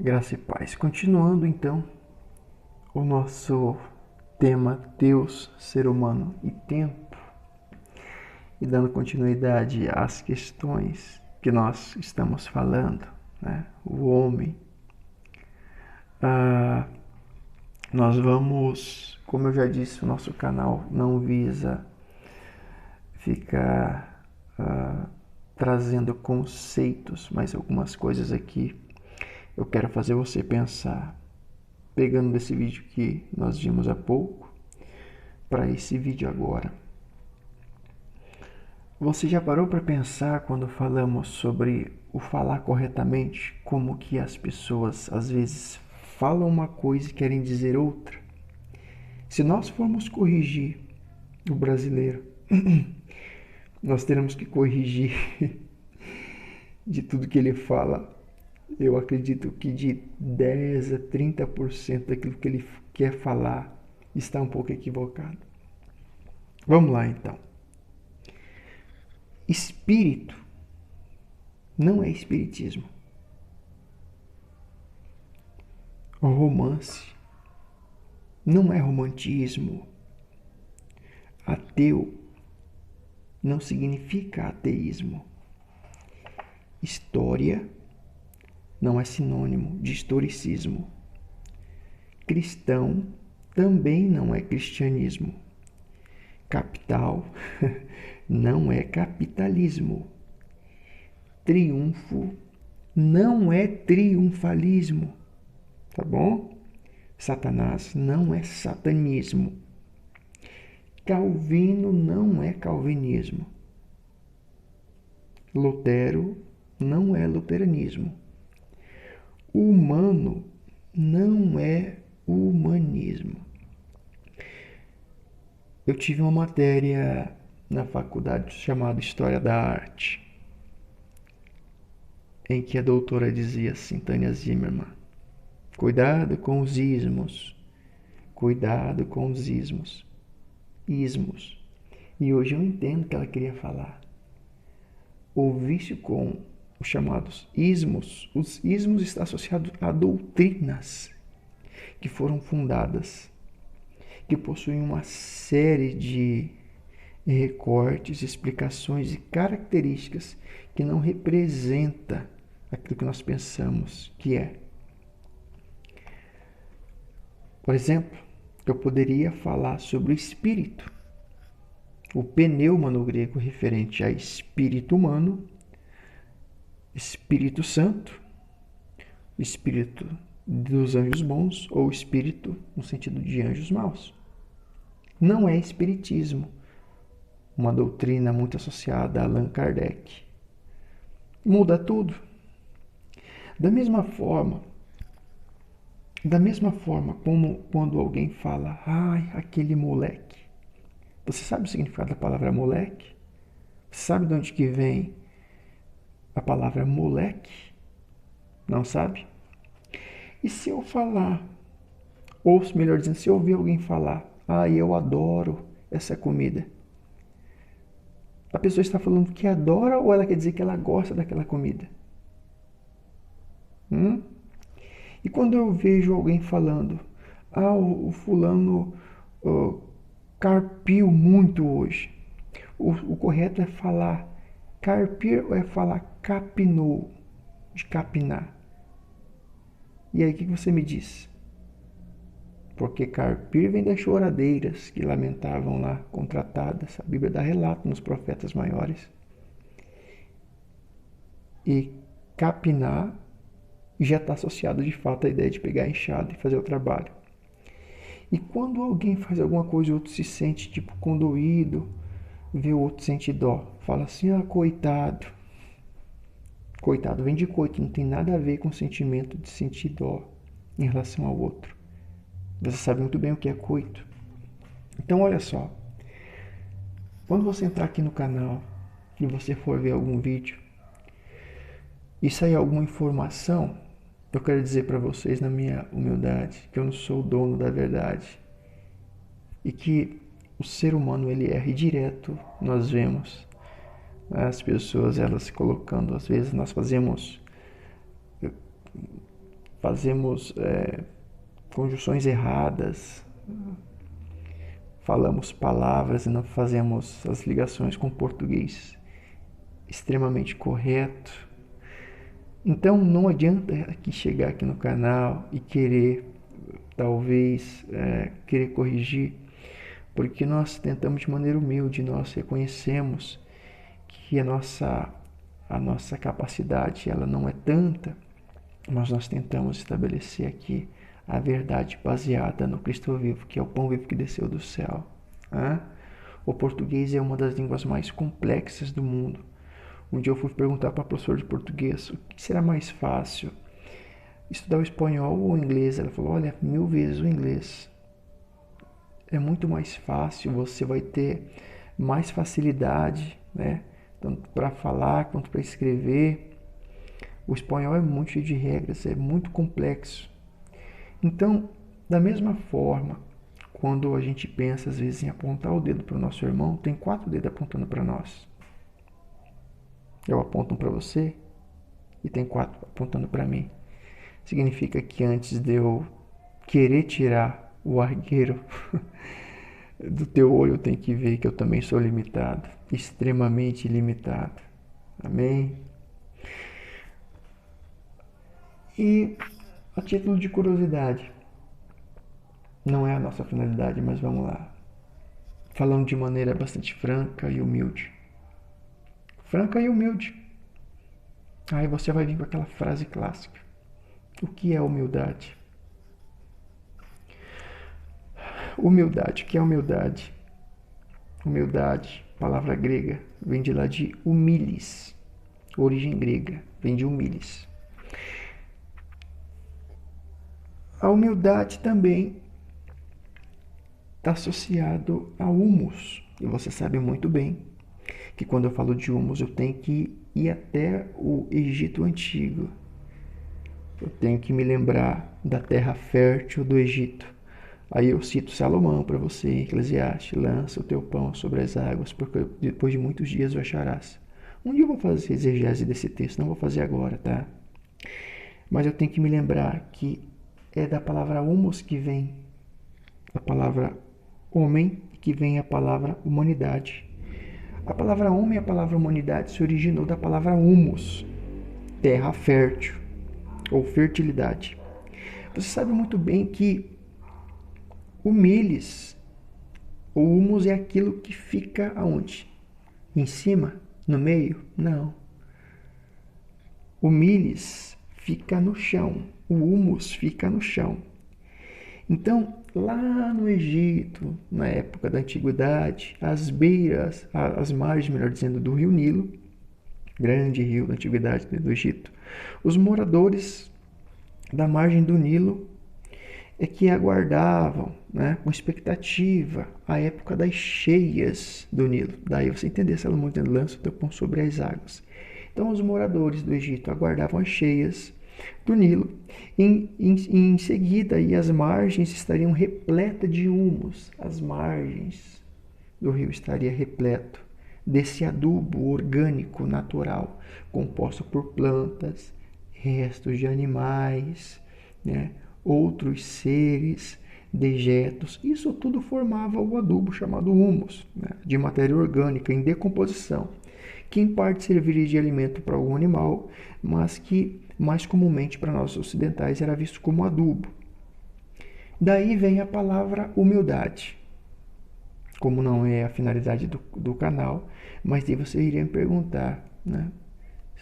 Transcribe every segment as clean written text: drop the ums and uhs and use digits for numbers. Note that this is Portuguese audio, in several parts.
Graça e paz. Continuando então o nosso tema Deus, ser humano e tempo, e dando continuidade às questões que nós estamos falando, né? O homem. Nós vamos, como eu já disse, o nosso canal não visa ficar trazendo conceitos, mas algumas coisas aqui eu quero fazer você pensar, pegando desse vídeo que nós vimos há pouco para esse vídeo agora. Você já parou para pensar quando falamos sobre o falar corretamente, como que as pessoas às vezes falam uma coisa e querem dizer outra? Se nós formos corrigir o brasileiro, nós teremos que corrigir de tudo que ele fala. Eu acredito que de 10 a 30% daquilo que ele quer falar está um pouco equivocado. Vamos lá então. Espírito não é espiritismo. Romance não é romantismo. Ateu não significa ateísmo. História não é sinônimo de historicismo. Cristão também não é cristianismo. Capital não é capitalismo. Triunfo não é triunfalismo. Tá bom? Satanás não é satanismo. Calvino não é calvinismo. Lutero não é luteranismo. Humano não é humanismo. Eu tive uma matéria na faculdade chamada História da Arte, em que a doutora dizia assim, Tânia Zimmermann, cuidado com os ismos, cuidado com os ismos. Ismos. E hoje eu entendo o que ela queria falar. O vício com os chamados ismos, os ismos está associado a doutrinas que foram fundadas, que possuem uma série de recortes, explicações e características que não representa aquilo que nós pensamos que é. Por exemplo, eu poderia falar sobre o espírito, o pneuma no grego referente a espírito humano, Espírito Santo, espírito dos anjos bons ou espírito no sentido de anjos maus. Não é espiritismo, uma doutrina muito associada a Allan Kardec. Muda tudo. Da mesma forma como quando alguém fala, ai, aquele moleque. Você sabe o significado da palavra moleque? Você sabe de onde que vem a palavra moleque? Não sabe? E se eu falar, ou melhor dizendo, se eu ouvir alguém falar, ai, eu adoro essa comida. A pessoa está falando que adora ou ela quer dizer que ela gosta daquela comida? E quando eu vejo alguém falando, o fulano carpiu muito hoje. O correto é falar carpir ou é falar capinou, de capinar? E aí o que você me diz? Porque carpir vem das choradeiras que lamentavam lá, contratadas. A Bíblia dá relato nos profetas maiores. E capinar já está associado de fato à ideia de pegar a enxada e fazer o trabalho. E quando alguém faz alguma coisa e o outro se sente tipo condoído, vê o outro sente dó, fala assim, coitado. Coitado vem de coito, não tem nada a ver com o sentimento de sentir dó em relação ao outro. Você sabe muito bem o que é coito. Então olha só, quando você entrar aqui no canal e você for ver algum vídeo e sair alguma informação, eu quero dizer para vocês, na minha humildade, que eu não sou o dono da verdade e que o ser humano ele erra, e direto nós vemos as pessoas elas se colocando, às vezes nós fazemos fazemos conjunções erradas, falamos palavras e não fazemos as ligações com o português extremamente correto. Então não adianta aqui chegar aqui no canal e querer, talvez, querer corrigir, porque nós tentamos de maneira humilde, nós reconhecemos que a nossa capacidade ela não é tanta, mas nós tentamos estabelecer aqui a verdade baseada no Cristo vivo, que é o pão vivo que desceu do céu. O português é uma das línguas mais complexas do mundo. Um dia eu fui perguntar para a professora de português o que será mais fácil, estudar o espanhol ou o inglês. Ela falou, olha, 1000 vezes o inglês. É muito mais fácil, você vai ter mais facilidade, né? Tanto para falar quanto para escrever. O espanhol é muito cheio de regras, é muito complexo. Então, da mesma forma, quando a gente pensa às vezes em apontar o dedo para o nosso irmão, tem 4 dedos apontando para nós. Eu aponto um para você e tem 4 apontando para mim. Significa que antes de eu querer tirar o argueiro do teu olho, eu tenho que ver que eu também sou limitado, extremamente limitado. Amém? E a título de curiosidade, não é a nossa finalidade, mas vamos lá. Falando de maneira bastante franca e humilde. Franca e humilde. Aí você vai vir com aquela frase clássica. O que é humildade? Humildade, o que é humildade? Humildade, palavra grega, vem de lá de humilis. Origem grega, vem de humilis. A humildade também está associado a humus. E você sabe muito bem que quando eu falo de humus, eu tenho que ir até o Egito Antigo. Eu tenho que me lembrar da terra fértil do Egito. Aí eu cito Salomão para você, Eclesiastes, lança o teu pão sobre as águas, porque depois de muitos dias o acharás. Um dia eu vou fazer exegese desse texto, não vou fazer agora, tá? Mas eu tenho que me lembrar que é da palavra humus que vem a palavra homem, que vem a palavra humanidade. A palavra homem e a palavra humanidade se originou da palavra humus, terra fértil ou fertilidade. Você sabe muito bem que o milis, o humus é aquilo que fica aonde? Em cima? No meio? Não. O milis fica no chão, o humus fica no chão. Então, lá no Egito, na época da Antiguidade, às beiras, às margens, melhor dizendo, do rio Nilo, grande rio da Antiguidade do Egito, os moradores da margem do Nilo é que aguardavam, né, com expectativa a época das cheias do Nilo. Daí você entender, Salomão lança o teu pão sobre as águas. Então os moradores do Egito aguardavam as cheias do Nilo. Em seguida, aí, as margens estariam repletas de humus. As margens do rio estariam repleto desse adubo orgânico natural, composto por plantas, restos de animais, né, outros seres, dejetos. Isso tudo formava o adubo chamado humus, né, de matéria orgânica em decomposição, que em parte serviria de alimento para algum animal, mas que mais comumente para nós ocidentais era visto como adubo. Daí vem a palavra humildade. Como não é a finalidade do canal, mas aí você iria me perguntar, né?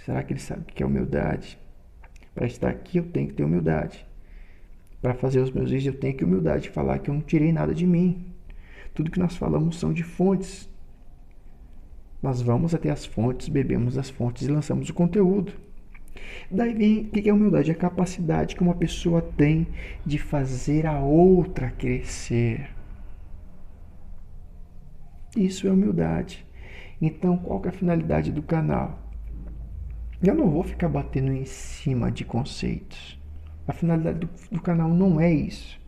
Será que ele sabe o que é humildade? Para estar aqui eu tenho que ter humildade. Para fazer os meus vídeos eu tenho que humildade, falar que eu não tirei nada de mim. Tudo que nós falamos são de fontes. Nós vamos até as fontes, bebemos das fontes e lançamos o conteúdo. Daí vem o que é humildade? É a capacidade que uma pessoa tem de fazer a outra crescer. Isso é humildade. Então, qual que é a finalidade do canal? Eu não vou ficar batendo em cima de conceitos. A finalidade do canal não é isso.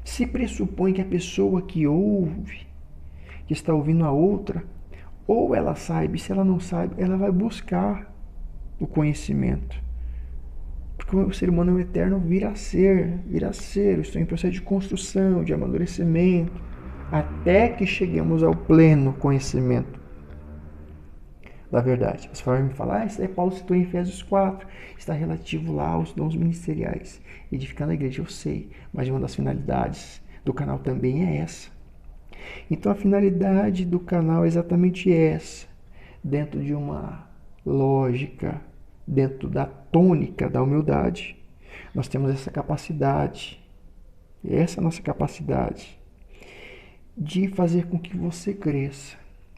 Se pressupõe que a pessoa que ouve, que está ouvindo a outra, ou ela sabe, se ela não sabe, ela vai buscar o conhecimento. Porque o ser humano é um eterno vir a ser. Eu estou em processo de construção, de amadurecimento, até que cheguemos ao pleno conhecimento da verdade. Você vai me falar, isso aí Paulo citou em Efésios 4, está relativo lá aos dons ministeriais, edificando a igreja, eu sei, mas uma das finalidades do canal também é essa. Então a finalidade do canal é exatamente essa, dentro de uma lógica, dentro da tônica da humildade, nós temos essa capacidade, essa é a nossa capacidade, de fazer com que você cresça,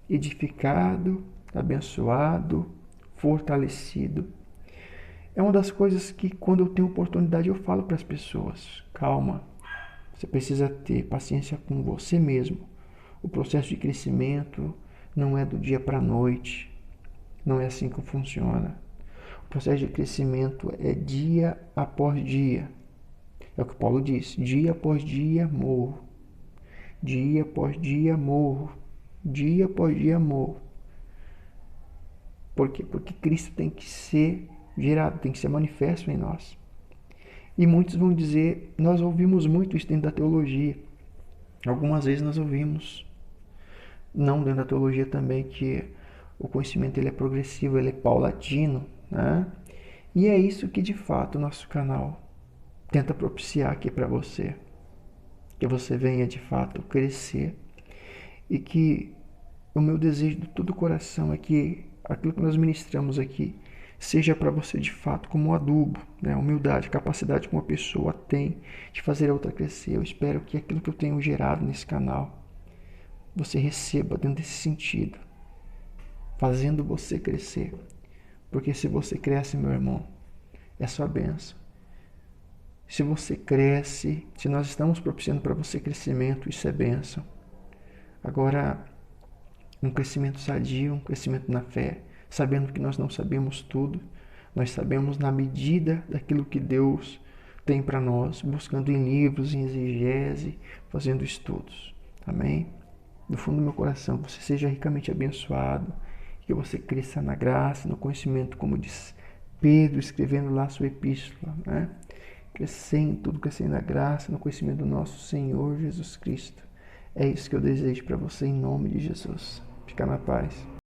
edificado, abençoado, fortalecido. É uma das coisas que, quando eu tenho oportunidade, eu falo para as pessoas: calma, você precisa ter paciência com você mesmo. O processo de crescimento não é do dia para a noite, não é assim que funciona. O processo de crescimento é dia após dia. É o que Paulo diz: dia após dia morro, dia após dia morro, dia após dia morro. Por quê? Porque Cristo tem que ser gerado, tem que ser manifesto em nós. E muitos vão dizer, nós ouvimos muito isso dentro da teologia. Algumas vezes nós ouvimos, não dentro da teologia também, que o conhecimento ele é progressivo, ele é paulatino, né? E é isso que de fato o nosso canal tenta propiciar aqui para você. Que você venha de fato crescer. E que o meu desejo de todo o coração é que aquilo que nós ministramos aqui seja para você de fato como um adubo, né? Humildade, capacidade que uma pessoa tem de fazer a outra crescer. Eu espero que aquilo que eu tenho gerado nesse canal você receba dentro desse sentido, fazendo você crescer. Porque se você cresce, meu irmão, é sua bênção. Se você cresce, se nós estamos propiciando para você crescimento, isso é bênção. Agora, um crescimento sadio, um crescimento na fé, sabendo que nós não sabemos tudo, nós sabemos na medida daquilo que Deus tem para nós, buscando em livros, em exegese, fazendo estudos. Amém? Do fundo do meu coração, que você seja ricamente abençoado, que você cresça na graça, no conhecimento, como diz Pedro, escrevendo lá a sua epístola, né? Crescendo em tudo, crescendo na graça, no conhecimento do nosso Senhor Jesus Cristo. É isso que eu desejo para você em nome de Jesus. Fica na paz.